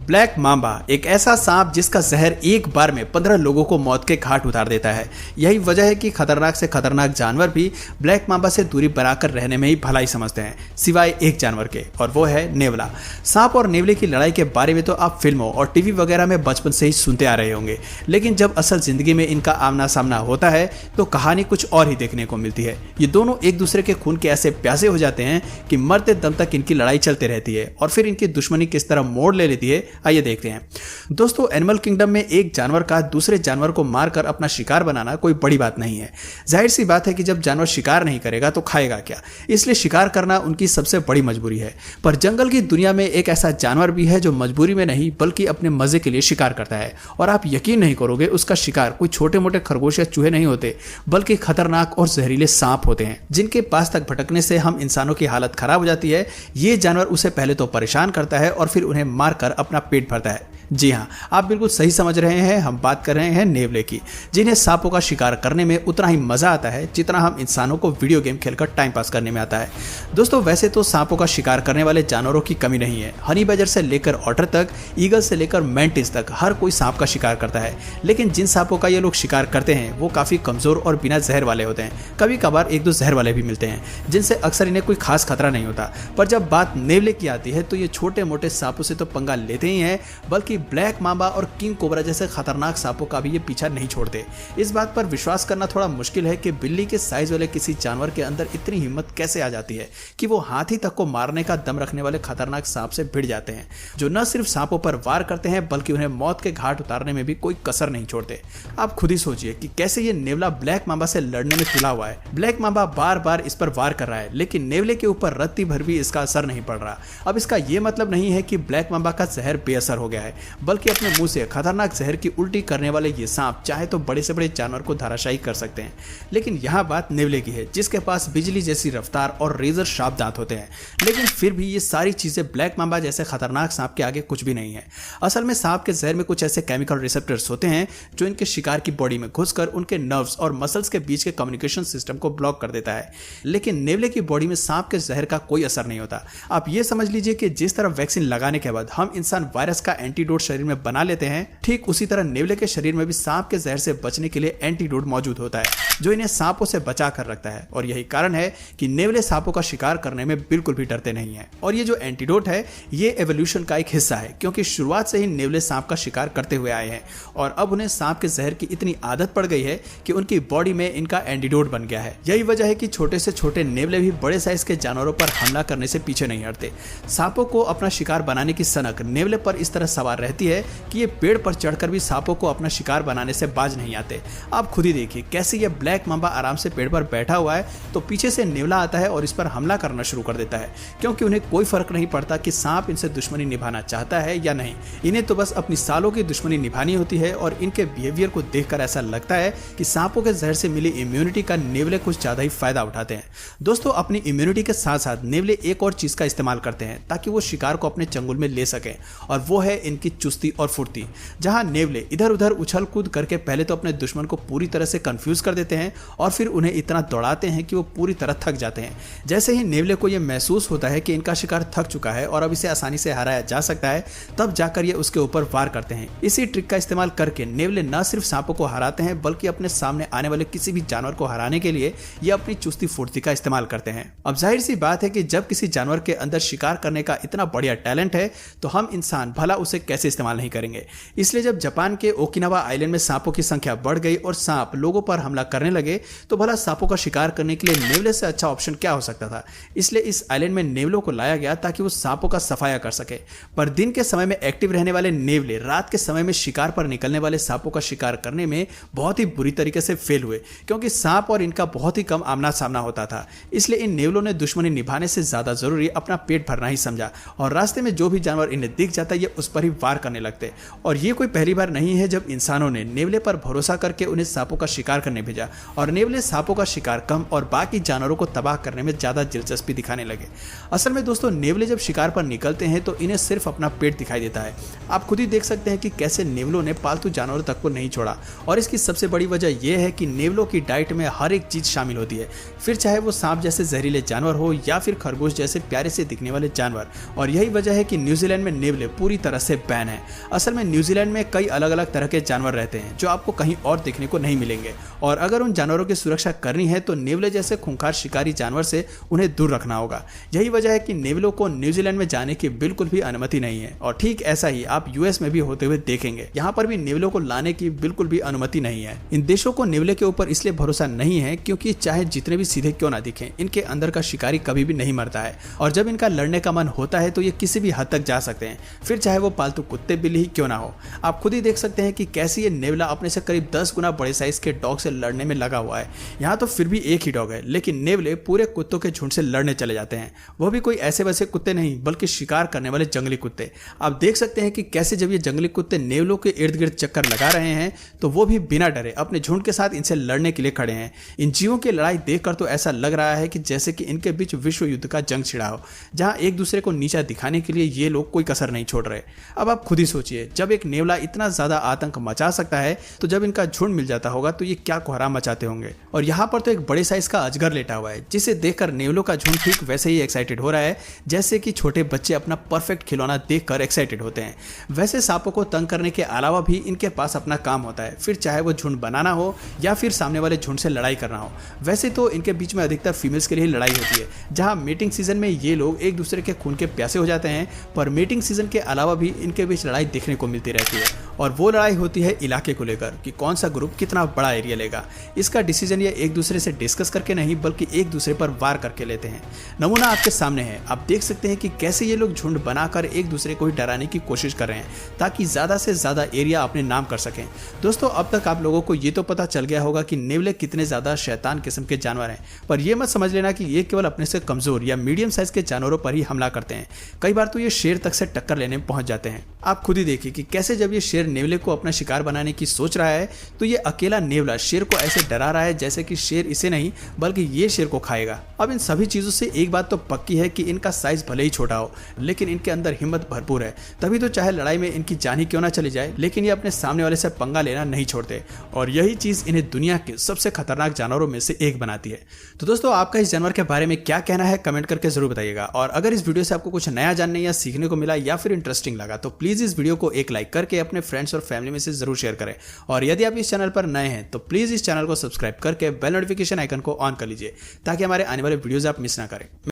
Black Mamba एक ऐसा सांप जिसका जहर एक बार में 15 लोगों को मौत के घाट उतार देता है। यही वजह है कि खतरनाक से खतरनाक जानवर भी ब्लैक मांबा से दूरी बनाकर रहने में ही भलाई समझते हैं, सिवाय एक जानवर के, और वो है नेवला। सांप और नेवले की लड़ाई के बारे में तो आप फिल्मों और टीवी वगैरह में बचपन से ही सुनते आ रहे होंगे, लेकिन जब असल जिंदगी में इनका आमना सामना होता है तो कहानी कुछ और ही देखने को मिलती है। ये दोनों एक दूसरे के खून के ऐसे प्यासे हो जाते हैं कि मरते दम तक इनकी लड़ाई चलती रहती है और फिर इनकी दुश्मनी किस तरह मोड़ ले लेती है, आइए देखते हैं। दोस्तों, एनिमल किंगडम में एक जानवर का दूसरे जानवर को मारकर अपना शिकार बनाना कोई बड़ी बात नहीं है। जाहिर सी बात है कि जब जानवर शिकार नहीं करेगा तो खाएगा क्या, इसलिए शिकार करना उनकी सबसे बड़ी मजबूरी है। पर जंगल की दुनिया में एक ऐसा जानवर भी है जो मजबूरी में नहीं बल्कि अपने मजे के लिए शिकार करता है, और आप यकीन नहीं करोगे उसका शिकार कोई छोटे मोटे खरगोश या चूहे नहीं होते, बल्कि खतरनाक और जहरीले सांप होते हैं, जिनके पास तक भटकने से हम इंसानों की हालत खराब हो जाती है। ये जानवर उसे पहले तो परेशान करता है और फिर उन्हें मारकर अपना पेट भरता है। जी हाँ, आप बिल्कुल सही समझ रहे हैं, हम बात कर रहे हैं नेवले की, जिन्हें सांपों का शिकार करने में उतना ही मजा आता है जितना हम इंसानों को वीडियो गेम खेलकर टाइम पास करने में आता है। दोस्तों, वैसे तो सांपों का शिकार करने वाले जानवरों की कमी नहीं है। हनी बैजर से लेकर ऑटर तक, ईगल से लेकर मैंटिस तक हर कोई सांप का शिकार करता है, लेकिन जिन सांपों का ये लोग शिकार करते हैं वो काफी कमजोर और बिना जहर वाले होते हैं। कभी कभार एक दो जहर वाले भी मिलते हैं, जिनसे अक्सर इन्हें कोई खास खतरा नहीं होता। पर जब बात नेवले की आती है तो ये छोटे मोटे सांपों से तो पंगा लेते ही हैं, बल्कि ब्लैक मांबा और किंग कोबरा जैसे खतरनाक सांपों का भी ये पीछा नहीं छोड़ते। इस बात पर विश्वास करना थोड़ा मुश्किल है कि बिल्ली के साइज वाले किसी जानवर के अंदर इतनी हिम्मत कैसे आ जाती है कि वो हाथी तक को मारने का दम रखने वाले खतरनाक सांप से भिड़ जाते हैं, जो न सिर्फ सांपों पर वार करते हैं बल्कि उन्हें मौत के घाट उतारने में भी कोई कसर नहीं छोड़ते। आप खुद ही सोचिए कि कैसे ये नेवला ब्लैक मांबा से लड़ने में तुला हुआ है। ब्लैक मांबा बार बार इस पर वार कर रहा है, लेकिन नेवले के ऊपर रत्ती भर भी इसका असर नहीं पड़ रहा। अब इसका यह मतलब नहीं है कि ब्लैक मांबा का जहर बेअसर हो गया है, बल्कि अपने मुंह से खतरनाक जहर की उल्टी करने वाले ये सांप चाहे तो बड़े से बड़े जानवर को धराशायी कर सकते हैं। लेकिन यहाँ बात नेवले की है, जिसके पास बिजली जैसी रफ्तार और रेजर शार्प दांत होते हैं, लेकिन फिर भी ये सारी चीजें ब्लैक मांबा जैसे खतरनाक सांप के आगे कुछ भी नहीं है। असल में सांप के जहर में कुछ ऐसे केमिकल रिसेप्टर्स होते हैं जो इनके शिकार की बॉडी में घुसकर उनके नर्व्स और मसल्स के बीच के कम्युनिकेशन सिस्टम को ब्लॉक कर देता है। लेकिन नेवले की बॉडी में सांप के जहर का कोई असर नहीं होता। आप ये समझ लीजिए कि जिस तरह वैक्सीन लगाने के बाद हम इंसान वायरस का एंटीडोट शरीर में बना लेते हैं, ठीक उसी तरह नेवले के शरीर में भी सांप के जहर से बचने के लिए एंटीडोट मौजूद होता है, जो इन्हें सांपों से बचा कर रखता है। और यही कारण है कि नेवले सांपों का शिकार करने में बिल्कुल भी डरते नहीं हैं। और ये जो एंटीडोट है, ये एवोल्यूशन का एक हिस्सा है, क्योंकि शुरुआत से ही नेवले सांप का शिकार करते हुए आए हैं और अब उन्हें सांप के जहर की इतनी आदत पड़ गई है कि उनकी बॉडी में इनका एंटीडोट बन गया है। यही वजह है कि छोटे से छोटे नेवले भी बड़े साइज के जानवरों पर हमला करने से पीछे नहीं हटते। सांपों को अपना शिकार बनाने की सनक नेवले पर इस तरह सवार रहती है कि ये पेड़ पर चढ़कर भी सांपों को अपना शिकार बनाने से बाज नहीं आते। आप खुद ही देखिए कैसे ये ब्लैक मांबा आराम से पेड़ पर बैठा हुआ है तो पीछे से नेवला आता है और इस पर हमला करना शुरू कर देता है, क्योंकि उन्हें कोई फर्क नहीं पड़ता कि सांप इनसे दुश्मनी निभाना चाहता है या नहीं। इन्हें तो बस अपनी सालों की दुश्मनी निभानी होती है और इनके बिहेवियर को देखकर ऐसा लगता है कि सांपों के जहर से मिली इम्यूनिटी का नेवले कुछ ज्यादा ही फायदा उठाते हैं। दोस्तों, अपनी इम्यूनिटी के साथ साथ नेवले एक और चीज का इस्तेमाल करते हैं ताकि वो शिकार को अपने चंगुल में ले सकें, और वो है इनकी चुस्ती और फुर्ती। जहां नेवले इधर उधर उछल कूद करके पहले तो अपने दुश्मन को पूरी तरह से कंफ्यूज कर देते हैं और फिर उन्हें इतना दौड़ाते हैं कि वो पूरी तरह थक जाते हैं। जैसे ही नेवले को यह महसूस होता है कि इनका शिकार थक चुका है और अब इसे आसानी से हराया जा सकता है, तब जाकर ये उसके ऊपर वार करते हैं। इसी ट्रिक का इस्तेमाल करके नेवले न सिर्फ सांपों को हराते हैं बल्कि अपने सामने आने वाले किसी भी जानवर को हराने के लिए ये अपनी चुस्ती फुर्ती का इस्तेमाल करते हैं। अब जाहिर सी बात है कि जब किसी जानवर के अंदर शिकार करने का इतना बढ़िया टैलेंट है तो हम इंसान भला उसे कैसे इस्तेमाल नहीं करेंगे। इसलिए जब जापान के ओकिनावा आइलैंड में सांपों की संख्या बढ़ गई और सांप लोगों पर हमला करने लगे तो भला सांपों का शिकार करने के लिए नेवले से अच्छा ऑप्शन क्या हो सकता था। इसलिए इस आइलैंड में नेवलों को लाया गया ताकि वो सांपों का सफाया कर सके। पर दिन के समय में एक्टिव रहने वाले नेवले रात के समय में शिकार पर निकलने वाले सांपों का शिकार करने में बहुत ही बुरी तरीके से फेल हुए, क्योंकि सांप और इनका बहुत ही कम आमना सामना होता था। इसलिए इन नेवलों ने दुश्मनी निभाने से ज्यादा जरूरी अपना पेट भरना ही समझा और रास्ते में जो भी जानवर इन्हें दिख जाता ये उस पर ही वार करने लगते। और ये कोई पहली बार नहीं है जब इंसानों ने नेवले पर भरोसा करके उन्हें सांपों का शिकार करने भेजा और नेवले सांपों का शिकार कम और बाकी जानवरों को तबाह करने में ज्यादा दिलचस्पी दिखाने लगे। असल में दोस्तों, नेवले जब शिकार पर निकलते हैं तो इन्हें सिर्फ अपना पेट दिखाई देता है। आप खुद ही देख सकते हैं कि कैसे नेवलों ने पालतू जानवरों तक को नहीं छोड़ा, और इसकी सबसे बड़ी वजह यह है कि नेवलों की डाइट में हर एक चीज शामिल होती है, फिर चाहे वो सांप जैसे जहरीले जानवर हो या फिर खरगोश जैसे प्यारे से दिखने वाले जानवर। और यही वजह है कि न्यूजीलैंड में नेवले पूरी तरह से बैन फैन है। असल में न्यूजीलैंड में कई अलग अलग तरह के जानवर रहते हैं जो आपको कहीं और देखने को नहीं मिलेंगे, और अगर उन जानवरों की सुरक्षा करनी है तो नेवले जैसे खूंखार शिकारी जानवर से उन्हें दूर रखना होगा। यही वजह है कि नेवलों को न्यूजीलैंड में जाने की बिल्कुल भी अनुमति नहीं है, और ठीक ऐसा ही आप यूएस में भी होते हुए देखेंगे। यहाँ पर भी नेवलों को लाने की बिल्कुल भी अनुमति नहीं है। इन देशों को नेवले के ऊपर इसलिए भरोसा नहीं है क्योंकि चाहे जितने भी सीधे क्यों ना दिखें, इनके अंदर का शिकारी कभी भी नहीं मरता है, और जब इनका लड़ने का मन होता है तो ये किसी भी हद तक जा सकते हैं, फिर चाहे वो पालतू कुत्ते बिल्ली ही क्यों ना हो। आप खुद ही देख सकते हैं कि कैसे ये नेवला अपने से करीब 10 गुना बड़े साइज के डॉग से लड़ने में लगा हुआ है। यहाँ तो फिर भी एक ही डॉग है, लेकिन नेवले पूरे कुत्तों के झुंड से लड़ने चले जाते हैं, वो भी कोई ऐसे वैसे कुत्ते नहीं बल्कि शिकार करने वाले जंगली कुत्ते। आप देख सकते हैं कि कैसे जब ये जंगली कुत्ते नेवलों के इर्द गिर्द चक्कर लगा रहे हैं तो वो भी बिना डरे अपने झुंड के साथ इनसे लड़ने के लिए खड़े हैं। इन जीवों की लड़ाई देखकर तो ऐसा लग रहा है कि जैसे कि इनके बीच विश्व युद्ध का जंग छिड़ा हो, जहां एक दूसरे को नीचा दिखाने के लिए ये लोग कोई कसर नहीं छोड़ रहे। अब आप खुद ही सोचिए, जब एक नेवला इतना ज्यादा आतंक मचा सकता है तो जब इनका झुंड मिल जाता होगा तो ये क्या कोहराम मचाते होंगे। और यहाँ पर तो एक बड़े साइज का अजगर लेटा हुआ है, जिसे देखकर नेवलों का झुंड ठीक वैसे ही एक्साइटेड हो रहा है जैसे कि छोटे बच्चे अपना परफेक्ट खिलौना देखकर एक्साइटेड होते हैं। वैसे सांपों को तंग करने के अलावा भी इनके पास अपना काम होता है, फिर चाहे वो झुंड बनाना हो या फिर सामने वाले झुंड से लड़ाई करना हो। वैसे तो इनके बीच में अधिकतर फीमेल्स के लिए लड़ाई होती है, जहां मीटिंग सीजन में ये लोग एक दूसरे के खून के प्यासे हो जाते हैं, पर मीटिंग सीजन के अलावा भी इनके बीच लड़ाई देखने को मिलती रहती है। और वो लड़ाई होती है इलाके को लेकर कि कौन सा ग्रुप कितना बड़ा एरिया लेगा। इसका डिसीजन ये एक दूसरे से डिस्कस करके नहीं बल्कि एक दूसरे पर वार करके लेते हैं। नमूना आपके सामने है, आप देख सकते हैं कि कैसे ये लोग झुंड बनाकर एक दूसरे को ही डराने की कोशिश कर रहे हैं ताकि ज्यादा से ज्यादा एरिया अपने नाम कर सकें। दोस्तों, अब तक आप लोगों को ये तो पता चल गया होगा कि नेवले कितने ज्यादा शैतान किस्म के जानवर हैं, पर यह मत समझ लेना कि ये केवल अपने से कमजोर या मीडियम साइज के जानवरों पर ही हमला करते हैं। कई बार तो ये शेर तक से टक्कर लेने में पहुंच जाते हैं। आप खुद ही देखिए कि कैसे जब ये शेर नेवले को अपना शिकार बनाने की सोच रहा है तो ये अकेला नेवला शेर को ऐसे डरा रहा है जैसे कि शेर इसे नहीं बल्कि ये शेर को खाएगा। अब इन सभी चीजों से एक बात तो पक्की है कि इनका साइज भले ही छोटा हो लेकिन इनके अंदर हिम्मत भरपूर है, तभी तो चाहे लड़ाई में इनकी जान ही क्यों ना चली जाए लेकिन ये अपने सामने वाले से पंगा लेना नहीं छोड़ते, और यही चीज इन्हें दुनिया के सबसे खतरनाक जानवरों में से एक बनाती है। तो दोस्तों, आपका इस जानवर के बारे में क्या कहना है कमेंट करके जरूर बताइएगा, और अगर इस वीडियो से आपको कुछ नया जानने या सीखने को मिला या फिर इंटरेस्टिंग लगा तो प्लीज इस वीडियो को एक लाइक करके अपने फ्रेंड्स और फैमिली में से जरूर शेयर करें, और यदि आप इस चैनल पर नए हैं तो प्लीज इस चैनल को सब्सक्राइब करके बेल नोटिफिकेशन आइकन को ऑन कर लीजिए ताकि हमारे आने वाले वीडियोस आप मिस ना करें।